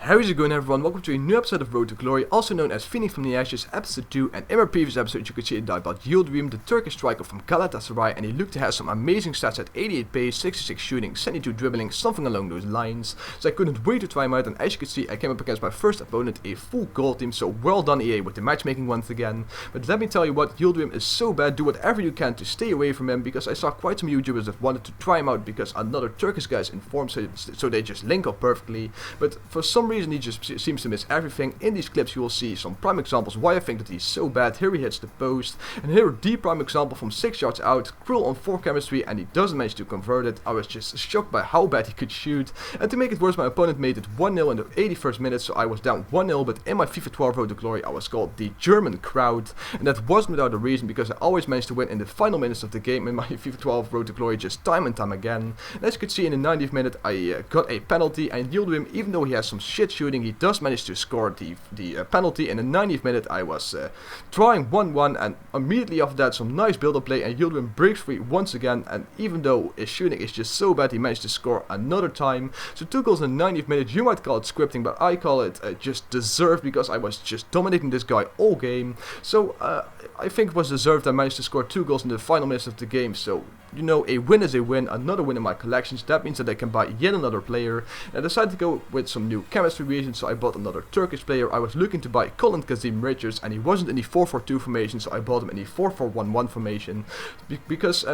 How's it going, everyone? Welcome to a new episode of Road to Glory, also known as Phoenix from the Ashes, episode 2. And in my previous episode you could see about Yildirim, the Turkish striker from Galatasaray, and he looked to have some amazing stats at 88 pace, 66 shooting, 72 dribbling, something along those lines. So I couldn't wait to try him out, and as you can see I came up against my first opponent, a full gold team, so well done EA with the matchmaking once again. But let me tell you what, Yildirim is so bad, do whatever you can to stay away from him, because I saw quite some YouTubers that wanted to try him out because another Turkish guy is informed, so they just link up perfectly. But for some reason he just seems to miss everything. In these clips you will see some prime examples why I think that he's so bad. Here he hits the post, and here the prime example from 6 yards out, cruel on 4 chemistry, and he doesn't manage to convert it. I was just shocked by how bad he could shoot, and to make it worse my opponent made it 1-0 in the 81st minute, so I was down 1-0, but in my FIFA 12 Road to Glory I was called the German crowd, and that wasn't without a reason, because I always managed to win in the final minutes of the game in my FIFA 12 Road to Glory just time and time again. And as you can see in the 90th minute I got a penalty, and Yildirim, even though he has some shit shooting, he does manage to score the penalty. In the 90th minute I was drawing 1-1, and immediately after that some nice build-up play, and Yildirim breaks free once again, and even though his shooting is just so bad he managed to score another time. So 2 goals in the 90th minute, you might call it scripting, but I call it just deserved, because I was just dominating this guy all game. So I think it was deserved. I managed to score 2 goals in the final minutes of the game, so you know, a win is a win, another win in my collections. That means that I can buy yet another player. And I decided to go with some new chemistry reasons, so I bought another Turkish player. I was looking to buy Colin Kazim Richards, and he wasn't in the 4-4-2 formation, so I bought him in the 4-4-1-1 formation. Because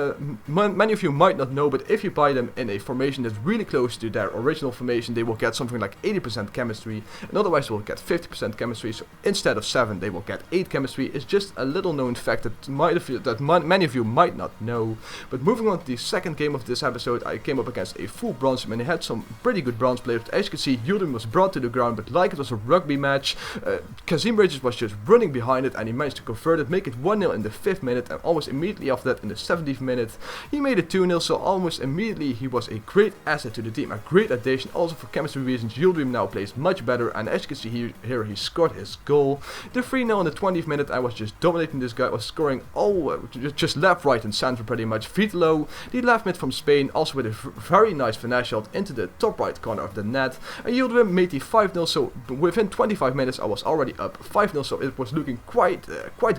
many of you might not know, but if you buy them in a formation that's really close to their original formation, they will get something like 80% chemistry, and otherwise they will get 50% chemistry. So instead of 7, they will get 8 chemistry. It's just a little known fact that many of you might not know. But moving on to the second game of this episode, I came up against a full bronze team, and they had some pretty good bronze players. As you can see, Yildirim was brought to the ground, but like it was a rugby match, Kazim Richards was just running behind it, and he managed to convert it, make it 1-0 in the 5th minute, and almost immediately after that in the 70th minute, he made it 2-0, so almost immediately he was a great asset to the team, a great addition. Also for chemistry reasons, Yildirim now plays much better, and as you can see here he scored his goal. The 3-0 in the 20th minute, I was just dominating this guy. I was scoring all, just left, right, and center pretty much. Low, the left mid from Spain, also with a very nice finesse shot into the top right corner of the net. And Yildirim made the 5-0, so within 25 minutes I was already up 5-0, so it was looking quite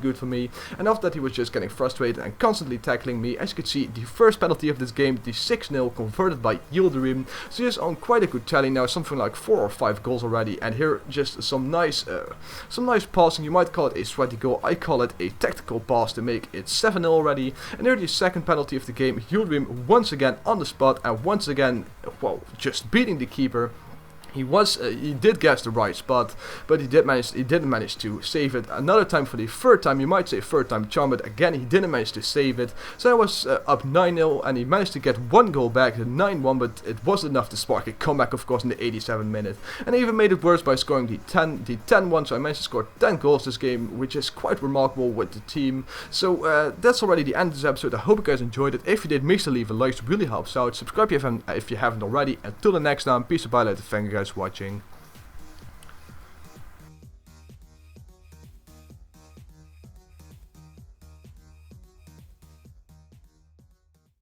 good for me. And after that he was just getting frustrated and constantly tackling me. As you can see, the first penalty of this game, the 6-0 converted by Yildirim, so he's on quite a good tally now, something like 4 or 5 goals already. And here just some nice passing. You might call it a sweaty goal, I call it a tactical pass to make it 7-0 already. And here the second penalty of the game, Yildirim once again on the spot, and once again, well, just beating the keeper. He did guess the right spot, but he didn't manage to save it. Another time for the third time, you might say third time charm, but again he didn't manage to save it. So I was up 9-0, and he managed to get 1 goal back, 9-1, but it wasn't enough to spark a comeback, of course, in the 87th minute. And I even made it worse by scoring the 10-1, so I managed to score 10 goals this game, which is quite remarkable with the team. So that's already the end of this episode. I hope you guys enjoyed it. If you did, make sure to leave a like, it really helps out. Subscribe if you haven't already. Until the next time, peace and bye later. Thank you guys for watching.